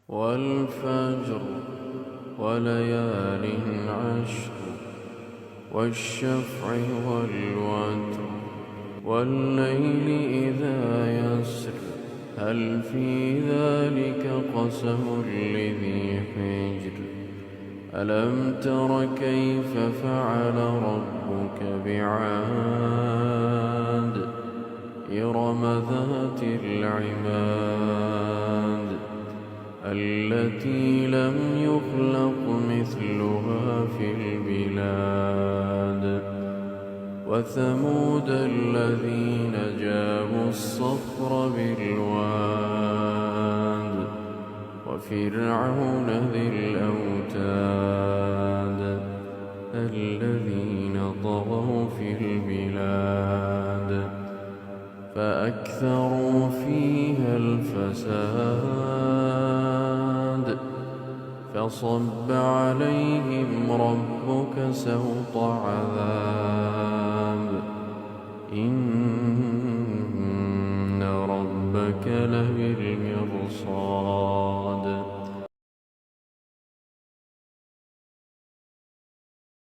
والفجر وليال عشر والشفع والوتر والليل إذا يسر هل في ذلك قسم لذي حجر ألم تر كيف فعل ربك بعاد إرم ذات العماد التي لم يخلق مثلها في البلاد وثمود الذين جابوا الصخر بالواد وفرعون ذي الأوتاد الذين طغوا في البلاد فأكثروا فيها الفساد فصب عليهم ربك سوط عذاب إن ربك لبالمرصاد